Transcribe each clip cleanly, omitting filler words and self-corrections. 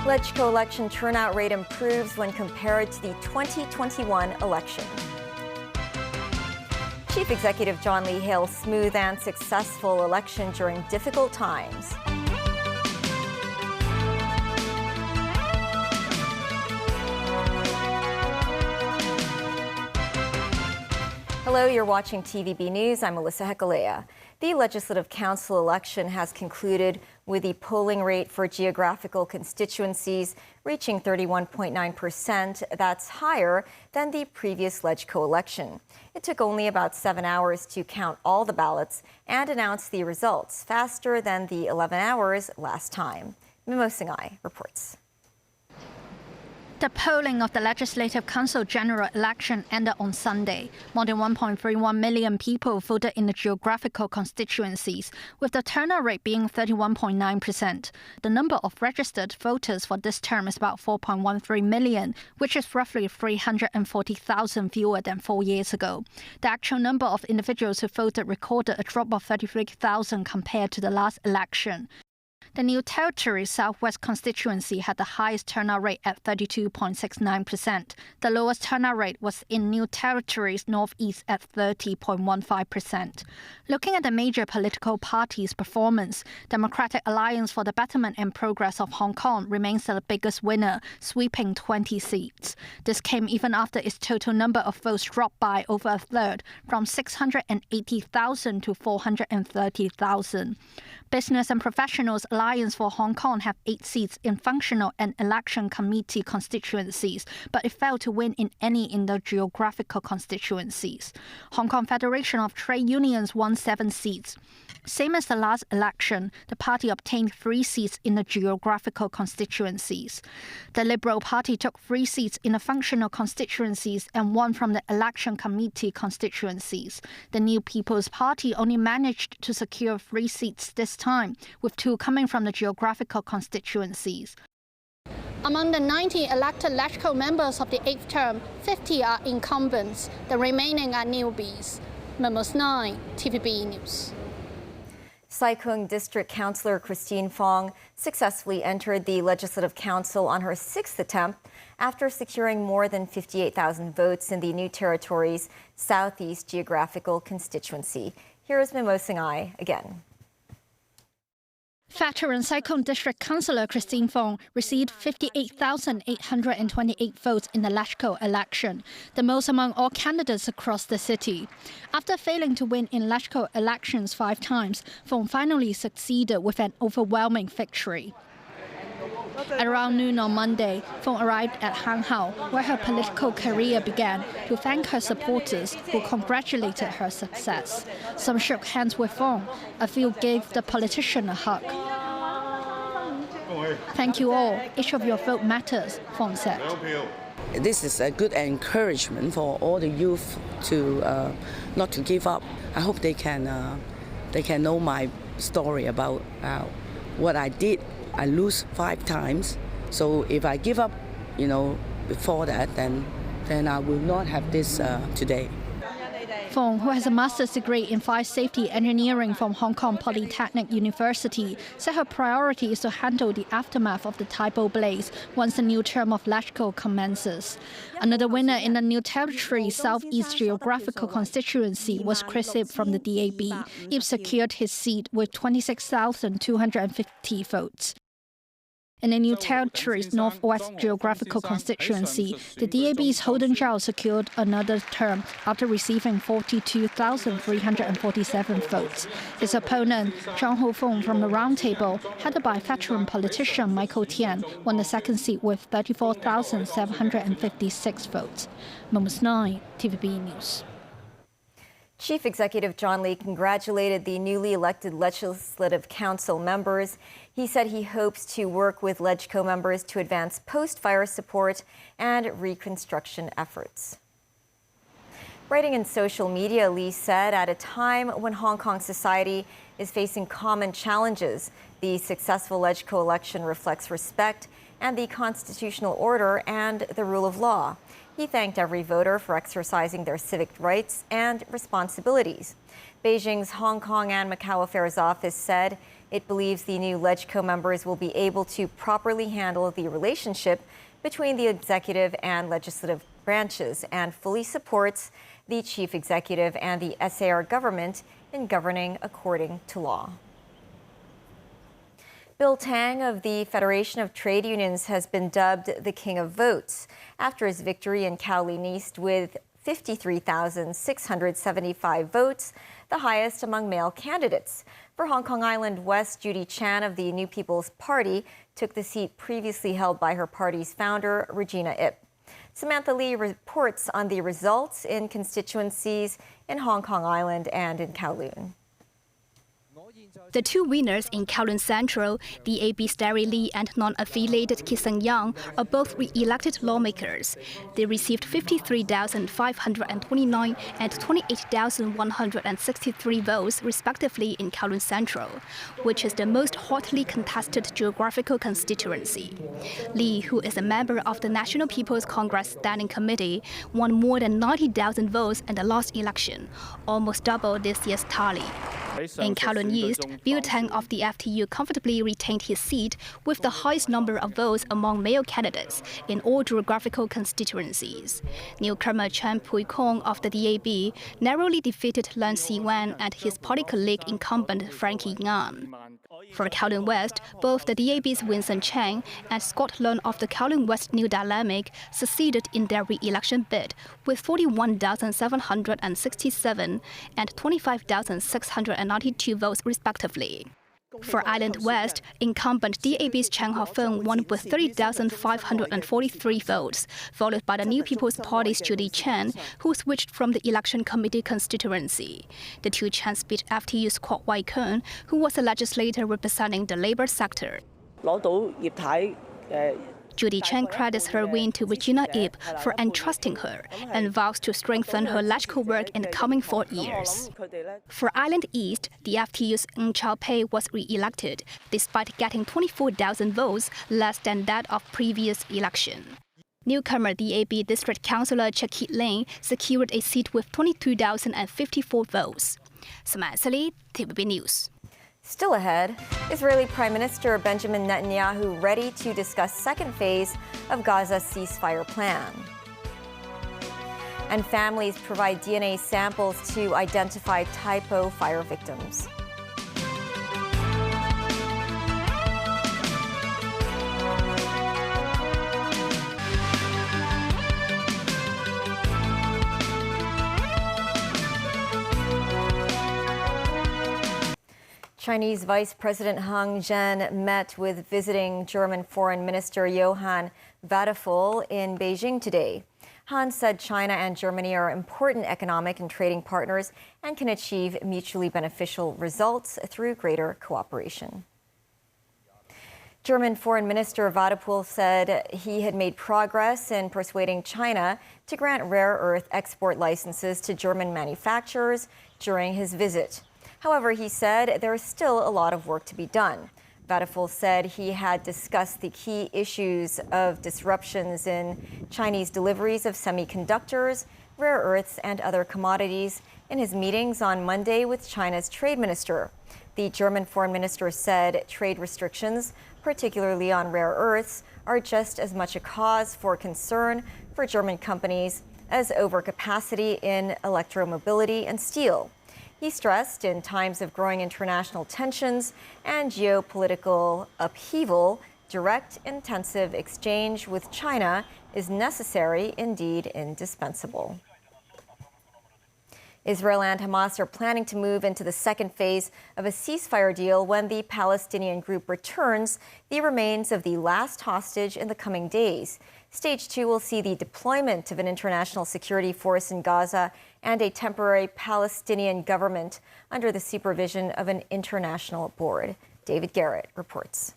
LegCo election turnout rate improves when compared to the 2021 election. Chief Executive John Lee hails smooth and successful election during difficult times. Hello, you're watching TVB News. I'm Melissa Hekalea. The Legislative Council election has concluded with the polling rate for geographical constituencies reaching 31.9%. That's higher than the previous LegCo election. It took only about 7 hours to count all the ballots and announce the results, faster than the 11 hours last time. Mimo Singhai reports. The polling of the Legislative Council general election ended on Sunday. More than 1.31 million people voted in the geographical constituencies, with the turnout rate being 31.9%. The number of registered voters for this term is about 4.13 million, which is roughly 340,000 fewer than 4 years ago. The actual number of individuals who voted recorded a drop of 33,000 compared to the last election. The New Territory Southwest constituency had the highest turnout rate at 32.69%. The lowest turnout rate was in New Territories Northeast at 30.15%. Looking at the major political parties' performance, Democratic Alliance for the Betterment and Progress of Hong Kong remains the biggest winner, sweeping 20 seats. This came even after its total number of votes dropped by over a third, from 680,000 to 430,000. Business and Professionals Alliance for Hong Kong have 8 seats in functional and election committee constituencies, but it failed to win in any in the geographical constituencies. Hong Kong Federation of Trade Unions won 7 seats. Same as the last election, the party obtained 3 seats in the geographical constituencies. The Liberal Party took 3 seats in the functional constituencies and 1 from the election committee constituencies. The New People's Party only managed to secure 3 seats this time, with 2 coming from the geographical constituencies. Among the 90 elected LegCo members of the 8th term, 50 are incumbents. The remaining are newbies. Memos 9, TVB News. Sai Kung District Councillor Christine Fong successfully entered the Legislative Council on her 6th attempt after securing more than 58,000 votes in the New Territories Southeast Geographical Constituency. Here is Mimo Singhai again. Veteran Sai Kung District Councillor Christine Fong received 58,828 votes in the LegCo election, the most among all candidates across the city. After failing to win in LegCo elections 5 times, Fong finally succeeded with an overwhelming victory. At around noon on Monday, Fong arrived at Hang Hao, where her political career began, to thank her supporters who congratulated her success. Some shook hands with Fong. A few gave the politician a hug. Thank you all. Each of your vote matters, Fong said. This is a good encouragement for all the youth to not to give up. I hope they can know my story about what I did. I lose 5 times, so if I give up, before that, then I will not have this today. Fong, who has a master's degree in fire safety engineering from Hong Kong Polytechnic University, said her priority is to handle the aftermath of the Tai Po blaze once the new term of LegCo commences. Another winner in the New Territory Southeast Geographical Constituency was Chris Ip from the DAB. Ip secured his seat with 26,250 votes. In the New Territories Northwest Geographical Constituency, the DAB's Holden Zhao secured another term after receiving 42,347 votes. His opponent, Zhang Hofeng from the Round Table, headed by veteran politician Michael Tian, won the second seat with 34,756 votes. Memos 9, TVB News. Chief Executive John Lee congratulated the newly elected Legislative Council members. He said he hopes to work with LegCo members to advance post-fire support and reconstruction efforts. Writing in social media, Lee said, at a time when Hong Kong society is facing common challenges, the successful LegCo election reflects respect and the constitutional order and the rule of law. He thanked every voter for exercising their civic rights and responsibilities. Beijing's Hong Kong and Macau Affairs Office said it believes the new LegCo members will be able to properly handle the relationship between the executive and legislative branches and fully supports the chief executive and the SAR government in governing according to law. Bill Tang of the Federation of Trade Unions has been dubbed the King of Votes after his victory in Kowloon East with 53,675 votes, the highest among male candidates. For Hong Kong Island West, Judy Chan of the New People's Party took the seat previously held by her party's founder, Regina Ip. Samantha Lee reports on the results in constituencies in Hong Kong Island and in Kowloon. The two winners in Kowloon Central, DAB's Derry Lee and non-affiliated Kiseng Yang, are both re-elected lawmakers. They received 53,529 and 28,163 votes, respectively, in Kowloon Central, which is the most hotly contested geographical constituency. Lee, who is a member of the National People's Congress Standing Committee, won more than 90,000 votes in the last election, almost double this year's tally. In Kowloon East, Bill Tang of the FTU comfortably retained his seat with the highest number of votes among male candidates in all geographical constituencies. Newcomer Chen Pui-kong of the DAB narrowly defeated Leung Si-wan and his party colleague incumbent Frankie Ngan. For Kowloon West, both the DAB's Winston Chang and Scott Leung of the Kowloon West New Dynamic succeeded in their re-election bid with 41,767 and 25,692 votes respectively. For Island West, incumbent DAB's Chang Ha-feng won with 30,543 votes, followed by the New People's Party's Judy Chen, who switched from the election committee constituency. The two Chans beat FTU's Kwok Wai-keun, who was a legislator representing the labor sector. Judy Chen credits her win to Regina Ip for entrusting her and vows to strengthen her LegCo work in the coming 4 years. For Island East, the FTU's Ng Chao-pei was re-elected, despite getting 24,000 votes, less than that of previous election. Newcomer DAB District Councillor Chakit Lane secured a seat with 22,054 votes. Samantha Lee, TVB News. Still ahead, Israeli Prime Minister Benjamin Netanyahu ready to discuss second phase of Gaza ceasefire plan. And families provide DNA samples to identify Tai Po fire victims. Chinese Vice President Hang Zhen met with visiting German Foreign Minister Johann Vadeful in Beijing today. Han said China and Germany are important economic and trading partners and can achieve mutually beneficial results through greater cooperation. German Foreign Minister Vadeful said he had made progress in persuading China to grant rare earth export licenses to German manufacturers during his visit. However, he said there is still a lot of work to be done. Vadeful said he had discussed the key issues of disruptions in Chinese deliveries of semiconductors, rare earths, and other commodities in his meetings on Monday with China's trade minister. The German foreign minister said trade restrictions, particularly on rare earths, are just as much a cause for concern for German companies as overcapacity in electromobility and steel. He stressed in times of growing international tensions and geopolitical upheaval, direct, intensive exchange with China is necessary, indeed indispensable. Israel and Hamas are planning to move into the second phase of a ceasefire deal when the Palestinian group returns the remains of the last hostage in the coming days. Stage 2 will see the deployment of an international security force in Gaza and a temporary Palestinian government under the supervision of an international board. David Garrett reports.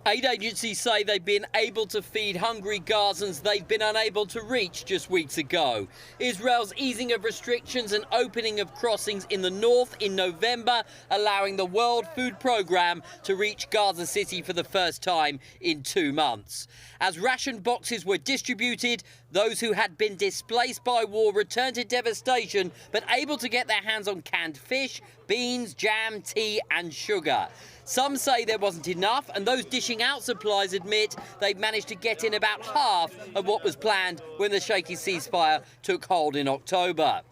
Aid agencies say they've been able to feed hungry Gazans they've been unable to reach just weeks ago. Israel's easing of restrictions and opening of crossings in the north in November, allowing the World Food Programme to reach Gaza City for the first time in 2 months. As ration boxes were distributed, those who had been displaced by war returned to devastation, but able to get their hands on canned fish, beans, jam, tea and sugar. Some say there wasn't enough, and those dishing out supplies admit they've managed to get in about half of what was planned when the shaky ceasefire took hold in October.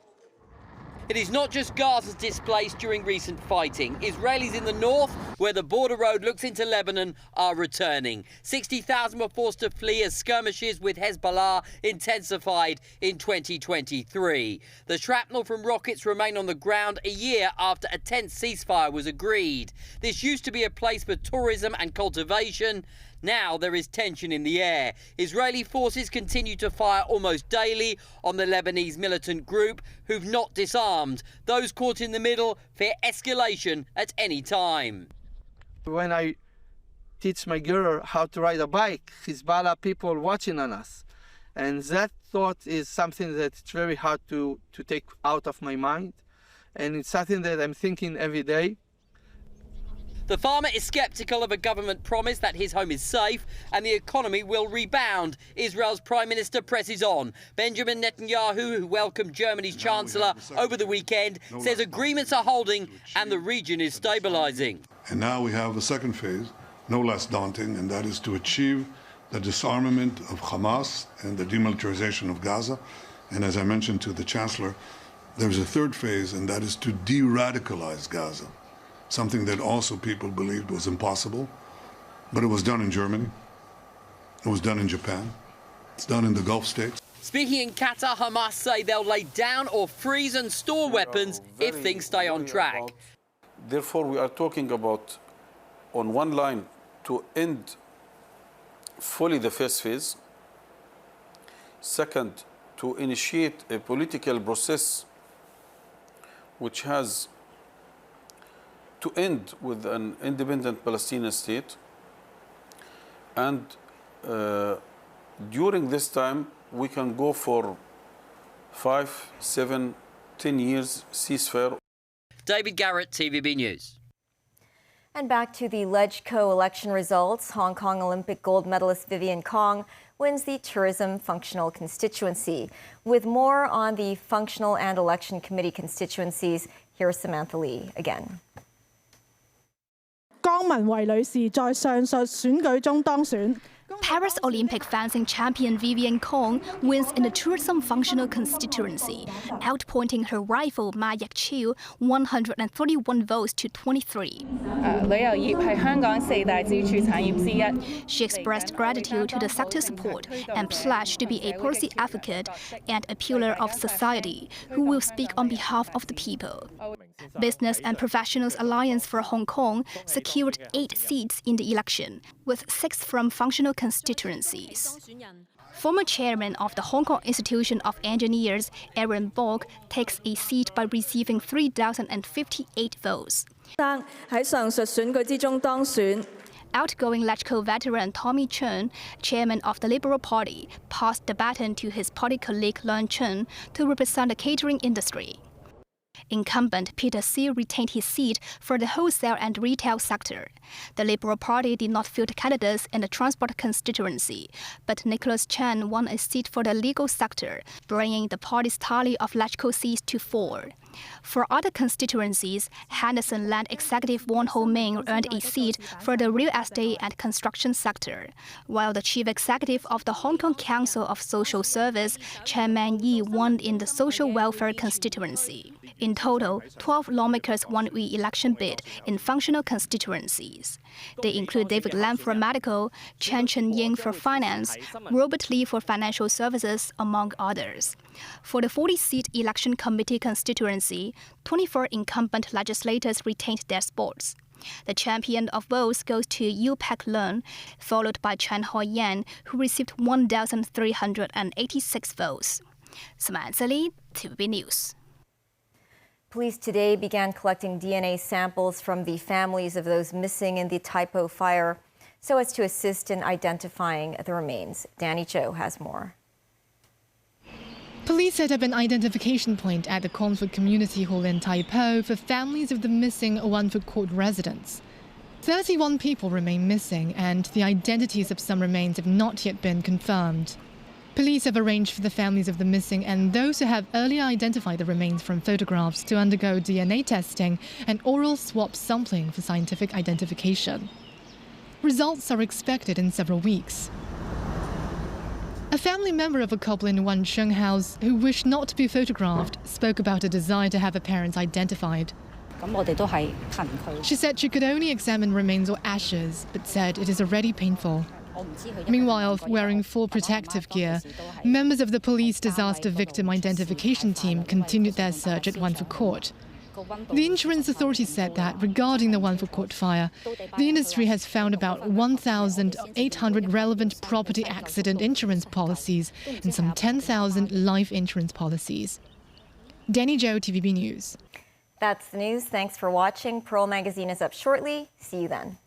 It is not just Gaza's displaced during recent fighting. Israelis in the north, where the border road looks into Lebanon, are returning. 60,000 were forced to flee as skirmishes with Hezbollah intensified in 2023. The shrapnel from rockets remain on the ground a year after a tense ceasefire was agreed. This used to be a place for tourism and cultivation. Now there is tension in the air. Israeli forces continue to fire almost daily on the Lebanese militant group who've not disarmed. Those caught in the middle fear escalation at any time. When I teach my girl how to ride a bike, Hezbollah people watching on us. And that thought is something that's very hard to take out of my mind. And it's something that I'm thinking every day. The farmer is sceptical of a government promise that his home is safe and the economy will rebound. Israel's Prime Minister presses on. Benjamin Netanyahu, who welcomed Germany's Chancellor over the weekend, says agreements are holding and the region is stabilising. And now we have a second phase, no less daunting, and that is to achieve the disarmament of Hamas and the demilitarization of Gaza. And as I mentioned to the Chancellor, there's a third phase, and that is to de-radicalize Gaza. Something that also people believed was impossible, but it was done in Germany, it was done in Japan, it's done in the Gulf states. Speaking in Qatar, Hamas say they'll lay down or freeze and store weapons if things stay on track. Therefore, we are talking about, on one line, to end fully the first phase. Second, to initiate a political process which has to end with an independent Palestinian state. And during this time, we can go for 5, 7, 10 years ceasefire. David Garrett, TVB News. And back to the LegCo election results. Hong Kong Olympic gold medalist Vivian Kong wins the Tourism Functional Constituency. With more on the Functional and Election Committee constituencies, here's Samantha Lee again. 江文慧女士在上述選舉中當選。 Paris Olympic fencing champion Vivian Kong wins in the tourism functional constituency, outpointing her rival Ma Yak-chiu 131 votes to 23. 旅遊業係香港4大支柱產業之一。 She expressed gratitude to the sector's support and pledged to be a policy advocate and a pillar of society who will speak on behalf of the people. Business and Professionals Alliance for Hong Kong secured 8 seats in the election, with 6 from functional constituencies. Former chairman of the Hong Kong Institution of Engineers, Aaron Bog, takes a seat by receiving 3,058 votes. 喺上述選舉之中當選。 Outgoing LegCo veteran Tommy Cheung, chairman of the Liberal Party, passed the baton to his party colleague Leung Chun to represent the catering industry. Incumbent Peter Siu retained his seat for the wholesale and retail sector. The Liberal Party did not field candidates in the transport constituency, but Nicholas Chan won a seat for the legal sector, bringing the party's tally of LegCo seats to 4. For other constituencies, Henderson Land executive Won Ho Ming earned a seat for the real estate and construction sector, while the chief executive of the Hong Kong Council of Social Service, Chairman Yi, won in the social welfare constituency. In total, 12 lawmakers won re-election bid in functional constituencies. They include David Lam for medical, Chen Chen-ying for finance, Robert Lee for financial services, among others. For the 40-seat election committee constituency, 24 incumbent legislators retained their spots. The champion of votes goes to Yu Pek Leung, followed by Chen Ho-yan, who received 1,386 votes. Samantha Lee, TVB News. Police today began collecting DNA samples from the families of those missing in the Tai Po fire. so as to assist in identifying the remains. Danny Cho has more. Police set up an identification point at the Convoy Community Hall in Tai Po for families of the missing Wanford Court residents. 31 people remain missing, and the identities of some remains have not yet been confirmed. Police have arranged for the families of the missing and those who have earlier identified the remains from photographs to undergo DNA testing and oral swab sampling for scientific identification. Results are expected in several weeks. A family member of a couple in Wan Sheng House who wished not to be photographed spoke about a desire to have her parents identified. She said she could only examine remains or ashes, but said it is already painful. Meanwhile, wearing full protective gear, members of the police disaster victim identification team continued their search at Wanford Court. The insurance authority said that regarding the Wanford Court fire, the industry has found about 1,800 relevant property accident insurance policies and some 10,000 life insurance policies. Danny Zhou, TVB News. That's the news. Thanks for watching. Pearl Magazine is up shortly. See you then.